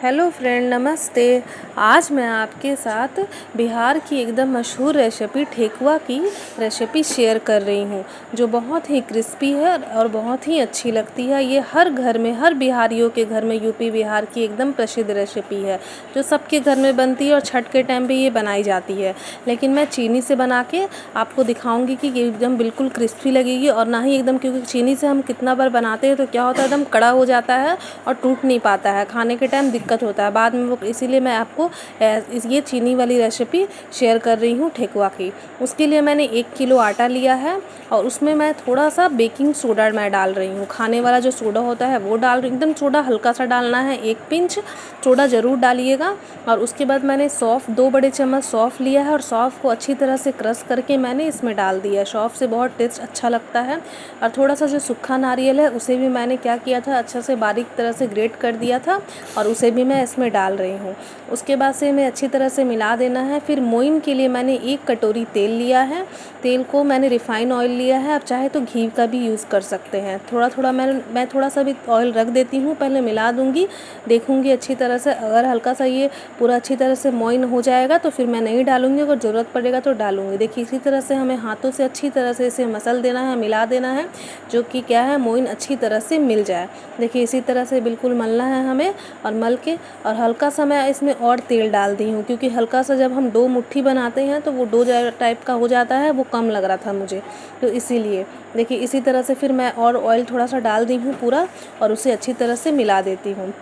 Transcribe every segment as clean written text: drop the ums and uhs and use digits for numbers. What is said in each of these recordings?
Hello friend, नमस्ते। आज मैं आपके साथ बिहार की एकदम मशहूर रेसिपी ठेकुआ की रेसिपी शेयर कर रही हूँ, जो बहुत ही क्रिस्पी है और बहुत ही अच्छी लगती है। ये हर घर में, हर बिहारियों के घर में यूपी बिहार की एकदम प्रसिद्ध रेसिपी है, जो सबके घर में बनती है और छठ के टाइम पे ये बनाई जाती है। लेकिन मैं चीनी से बना के आपको दिखाऊंगी कि ये एकदम बिल्कुल क्रिस्पी लगेगी और ना ही एकदम, क्योंकि चीनी से हम कितना बार बनाते हैं तो क्या होता है, एकदम कड़ा हो जाता है और टूट नहीं पाता है, खाने के टाइम दिक्कत होता है बाद में वो। इसीलिए मैं आपको ये चीनी वाली रेसिपी शेयर कर रही हूँ ठेकुआ की। उसके लिए मैंने 1 किलो आटा लिया है और उसमें मैं थोड़ा सा बेकिंग सोडा मैं डाल रही हूँ। खाने वाला जो सोडा होता है वो डाल रही हूँ, एकदम सोडा हल्का सा डालना है, 1 पिंच सोडा ज़रूर डालिएगा। और उसके बाद मैंने सौंफ 2 बड़े चम्मच सौंफ लिया है और सौंफ को अच्छी तरह से क्रश करके मैंने इसमें डाल दिया है। सौंफ से बहुत टेस्ट अच्छा लगता है। और थोड़ा सा जो सूखा नारियल है उसे भी मैंने क्या किया था, अच्छा से बारीक तरह से ग्रेट कर दिया था और उसे भी मैं इसमें डाल रही हूँ। उसके बाद से मैं अच्छी तरह से मिला देना है। फिर मोइन के लिए मैंने 1 कटोरी तेल लिया है। तेल को मैंने रिफ़ाइन ऑयल लिया है, आप चाहे तो घी का भी यूज़ कर सकते हैं। थोड़ा थोड़ा मैं थोड़ा सा भी ऑयल रख देती हूँ, पहले मिला दूँगी, देखूँगी अच्छी तरह से। अगर हल्का सा ये पूरा अच्छी तरह से मोइन हो जाएगा तो फिर मैं नहीं डालूँगी, अगर ज़रूरत पड़ेगा तो डालूँगी। देखिए इसी तरह से हमें हाथों से अच्छी तरह से इसे मसल देना है, मिला देना है, जो कि क्या है, मोइन अच्छी तरह से मिल जाए। देखिए इसी तरह से बिल्कुल मलना है हमें और मल के, और हल्का सा मैं इसमें और तेल डाल दी हूँ, क्योंकि हल्का सा जब हम डो मुट्ठी बनाते हैं तो वो डो टाइप का हो जाता है, वो कम लग रहा था मुझे, तो इसीलिए। देखिए इसी तरह से फिर मैं और ऑयल थोड़ा सा डाल दी हूँ पूरा और उसे अच्छी तरह से मिला देती हूँ।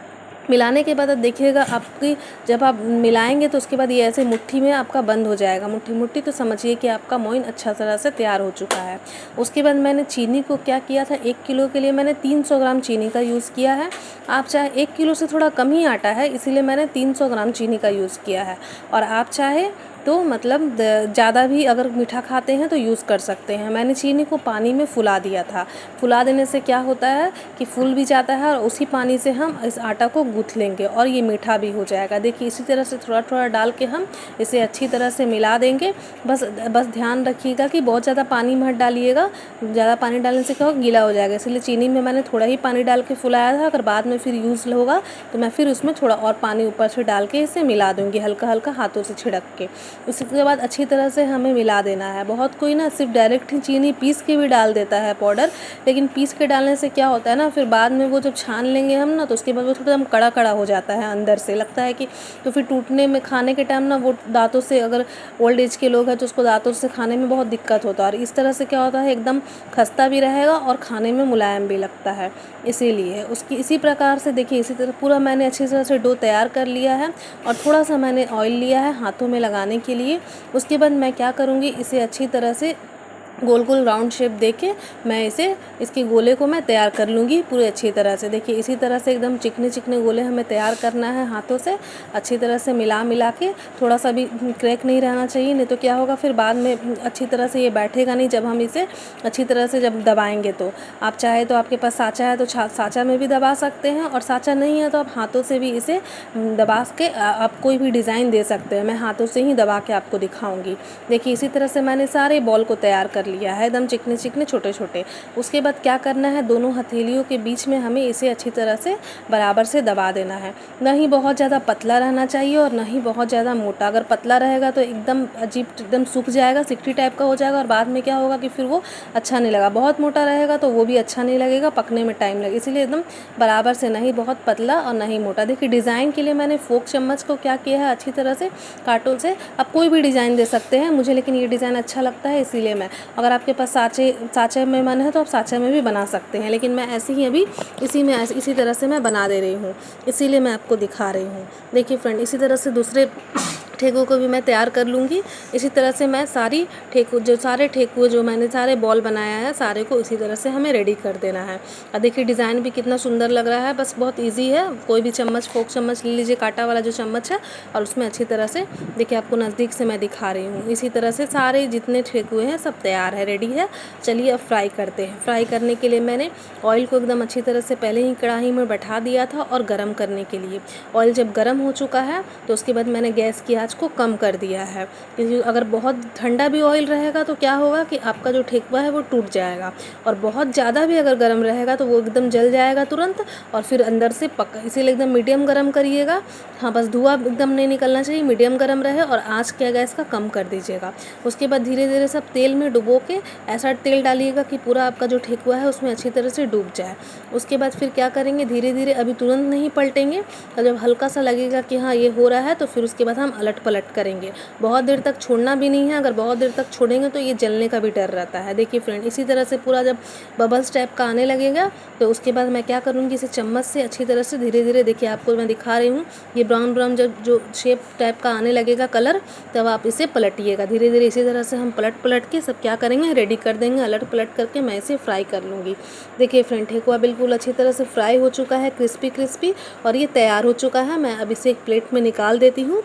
मिलाने के बाद अब देखिएगा आपकी, जब आप मिलाएंगे तो उसके बाद ये ऐसे मुट्ठी में आपका बंद हो जाएगा, मुट्ठी मुट्ठी, तो समझिए कि आपका मोइन अच्छा तरह से तैयार हो चुका है। उसके बाद मैंने चीनी को क्या किया था, 1 किलो के लिए मैंने 300 ग्राम चीनी का यूज़ किया है। आप चाहे 1 किलो से थोड़ा कम ही आटा है, इसीलिए मैंने 300 ग्राम चीनी का यूज़ किया है। और आप चाहे तो मतलब ज़्यादा भी अगर मीठा खाते हैं तो यूज़ कर सकते हैं। मैंने चीनी को पानी में फुला दिया था। फुला देने से क्या होता है कि फूल भी जाता है और उसी पानी से हम इस आटा को गूँथ लेंगे और ये मीठा भी हो जाएगा। देखिए इसी तरह से थोड़ा थोड़ा डाल के हम इसे अच्छी तरह से मिला देंगे। बस ध्यान रखिएगा कि बहुत ज़्यादा पानी मत डालिएगा, ज़्यादा पानी डालने से क्या होगा, गीला हो जाएगा। इसलिए चीनी में मैंने थोड़ा ही पानी डाल के फुलाया था। अगर बाद में फिर यूज़ होगा तो मैं फिर उसमें थोड़ा और पानी ऊपर से डाल के इसे मिला दूँगी, हल्का हल्का हाथों से छिड़क के। उसके बाद अच्छी तरह से हमें मिला देना है। बहुत कोई ना सिर्फ डायरेक्ट ही चीनी पीस के भी डाल देता है पाउडर, लेकिन पीस के डालने से क्या होता है ना, फिर बाद में वो जब छान लेंगे हम ना, तो उसके बाद वो थोड़ा एकदम कड़ा कड़ा हो जाता है अंदर से, लगता है कि, तो फिर टूटने में, खाने के टाइम ना वो दांतों से, अगर ओल्ड एज के लोग हैं तो उसको दांतों से खाने में बहुत दिक्कत होता है। और इस तरह से क्या होता है, एकदम खस्ता भी रहेगा और खाने में मुलायम भी लगता है। इसीलिए उसकी इसी प्रकार से देखिए, इसी तरह पूरा मैंने अच्छी तरह से डो तैयार कर लिया है और थोड़ा सा मैंने ऑयल लिया है हाथों में लगाने के लिए। उसके बाद मैं क्या करूँगी, इसे अच्छी तरह से गोल गोल राउंड शेप देके मैं इसके गोले को मैं तैयार कर लूँगी पूरे अच्छी तरह से। देखिए इसी तरह से एकदम चिकने चिकने गोले हमें तैयार करना है हाथों से, अच्छी तरह से मिला के। थोड़ा सा भी क्रैक नहीं रहना चाहिए, नहीं तो क्या होगा, फिर बाद में अच्छी तरह से ये बैठेगा नहीं जब हम इसे अच्छी तरह से जब दबाएंगे तो। आप चाहे तो, आपके पास साँचा है तो साँचा में भी दबा सकते हैं, और साँचा नहीं है तो आप हाथों से भी इसे दबा के आप कोई भी डिज़ाइन दे सकते हैं। मैं हाथों से ही दबा के आपको दिखाऊँगी। देखिए इसी तरह से मैंने सारे बॉल को तैयार कर लिया है, एकदम चिकने चिकने छोटे छोटे। उसके बाद क्या करना है, दोनों हथेलियों के बीच में हमें इसे अच्छी तरह से बराबर से दबा देना है। ना ही बहुत ज़्यादा पतला रहना चाहिए और ना ही बहुत ज़्यादा मोटा। अगर पतला रहेगा तो एकदम अजीब, एकदम सूख जाएगा, सिकड़ी टाइप का हो जाएगा और बाद में क्या होगा कि फिर वो अच्छा नहीं लगा। बहुत मोटा रहेगा तो वो भी अच्छा नहीं लगेगा, पकने में टाइम लगेगा। इसीलिए एकदम बराबर से, नहीं बहुत पतला और ना ही मोटा। देखिए डिज़ाइन के लिए मैंने फोक चम्मच को क्या किया है, अच्छी तरह से कांटों से, आप कोई भी डिज़ाइन दे सकते हैं, मुझे लेकिन ये डिज़ाइन अच्छा लगता है इसीलिए मैं। अगर आपके पास साँचे में मन है तो आप साँचे में भी बना सकते हैं, लेकिन मैं ऐसे ही अभी इसी तरह से मैं बना दे रही हूँ, इसीलिए मैं आपको दिखा रही हूँ। देखिए फ्रेंड, इसी तरह से दूसरे ठेकुए को भी मैं तैयार कर लूँगी। इसी तरह से मैं सारे ठेकुए जो मैंने सारे बॉल बनाया है, सारे को इसी तरह से हमें रेडी कर देना है। और देखिए डिज़ाइन भी कितना सुंदर लग रहा है, बस बहुत इजी है। कोई भी चम्मच, फोक चम्मच ले लीजिए, कांटा वाला जो चम्मच है, और उसमें अच्छी तरह से, देखिए आपको नज़दीक से मैं दिखा रही हूँ। इसी तरह से सारे जितने ठेकुए हैं सब तैयार है, रेडी है। चलिए अब फ्राई करते हैं। फ्राई करने के लिए मैंने ऑयल को एकदम अच्छी तरह से पहले ही कढ़ाई में बैठा दिया था और गर्म करने के लिए। ऑयल जब गर्म हो चुका है तो उसके बाद मैंने गैस की आँच आँच को कम कर दिया है, क्योंकि अगर बहुत ठंडा भी ऑयल रहेगा तो क्या होगा कि आपका जो ठेकुआ है वो टूट जाएगा, और बहुत ज़्यादा भी अगर गर्म रहेगा तो वो एकदम जल जाएगा तुरंत और फिर अंदर से पक। इसीलिए एकदम मीडियम गर्म करिएगा। हाँ, बस धुआं एकदम नहीं निकलना चाहिए, मीडियम गर्म रहे, और आँच क्या गैस का कम कर दीजिएगा। उसके बाद धीरे धीरे सब तेल में डुबो के ऐसा तेल डालिएगा कि पूरा आपका जो ठेकुआ है उसमें अच्छी तरह से डूब जाए। उसके बाद फिर क्या करेंगे, धीरे धीरे, अभी तुरंत नहीं पलटेंगे, और जब हल्का सा लगेगा कि हाँ ये हो रहा है तो फिर उसके बाद हम अलट पलट करेंगे। बहुत देर तक छोड़ना भी नहीं है, अगर बहुत देर तक छोड़ेंगे तो ये जलने का भी डर रहता है। देखिए फ्रेंड, इसी तरह से पूरा जब बबल्स टाइप का आने लगेगा तो उसके बाद मैं क्या करूँगी, इसे चम्मच से अच्छी तरह से धीरे धीरे, देखिए आपको मैं दिखा रही हूँ, ये ब्राउन ब्राउन जब जो शेप टाइप का आने लगेगा कलर, तब आप इसे पलटिएगा धीरे धीरे। इसी तरह से हम पलट पलट के सब क्या करेंगे, रेडी कर देंगे। अलट पलट करके मैं इसे फ्राई कर लूँगी। देखिए फ्रेंड, ठेकुआ बिल्कुल अच्छी तरह से फ्राई हो चुका है, क्रिस्पी क्रिस्पी, और ये तैयार हो चुका है। मैं अब इसे एक प्लेट में निकाल देती हूँ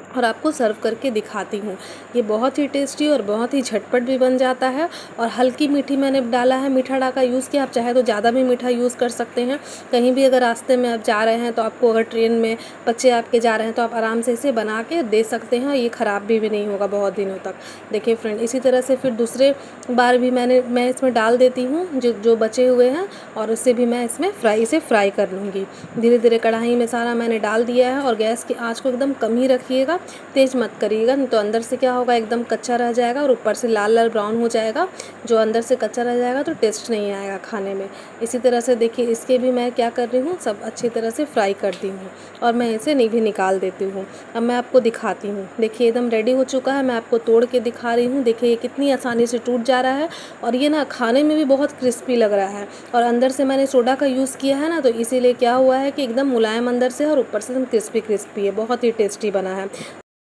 और आपको सर्व करके दिखाती हूँ। ये बहुत ही टेस्टी और बहुत ही झटपट भी बन जाता है, और हल्की मीठी मैंने डाला है, मीठा डाल का यूज़ किया। आप चाहे तो ज़्यादा भी मीठा यूज़ कर सकते हैं। कहीं भी अगर रास्ते में आप जा रहे हैं तो आपको, अगर ट्रेन में बच्चे आपके जा रहे हैं तो आप आराम से इसे बना के दे सकते हैं, और ये ख़राब भी नहीं होगा बहुत दिनों तक। देखिए फ्रेंड, इसी तरह से फिर दूसरे बार भी मैं इसमें डाल देती हूँ जो बचे हुए हैं, और उससे भी मैं इसमें इसे फ्राई कर लूँगी। धीरे धीरे कढ़ाई में सारा मैंने डाल दिया है, और गैस की आँच को एकदम कम ही रखिएगा, तेज मत करिएगा, नहीं तो अंदर से क्या होगा, एकदम कच्चा रह जाएगा और ऊपर से लाल लाल ब्राउन हो जाएगा। जो अंदर से कच्चा रह जाएगा तो टेस्ट नहीं आएगा खाने में। इसी तरह से देखिए, इसके भी मैं क्या कर रही हूँ, सब अच्छी तरह से फ्राई करती हूँ, और मैं इसे नहीं भी निकाल देती हूँ। अब मैं आपको दिखाती हूँ। देखिए एकदम रेडी हो चुका है, मैं आपको तोड़ के दिखा रही हूँ। देखिए ये कितनी आसानी से टूट जा रहा है, और ये ना खाने में भी बहुत क्रिस्पी लग रहा है, और अंदर से मैंने सोडा का यूज़ किया है ना, तो इसीलिए क्या हुआ है कि एकदम मुलायम अंदर से और ऊपर से एकदम क्रिस्पी क्रिस्पी है, बहुत ही टेस्टी बना है।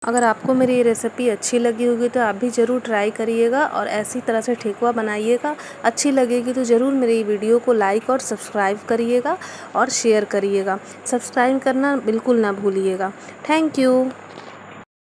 अगर आपको मेरी ये रेसिपी अच्छी लगी होगी तो आप भी ज़रूर ट्राई करिएगा, और ऐसी तरह से ठेकुआ बनाइएगा। अच्छी लगेगी तो ज़रूर मेरी वीडियो को लाइक और सब्सक्राइब करिएगा, और शेयर करिएगा। सब्सक्राइब करना बिल्कुल ना भूलिएगा। Thank you.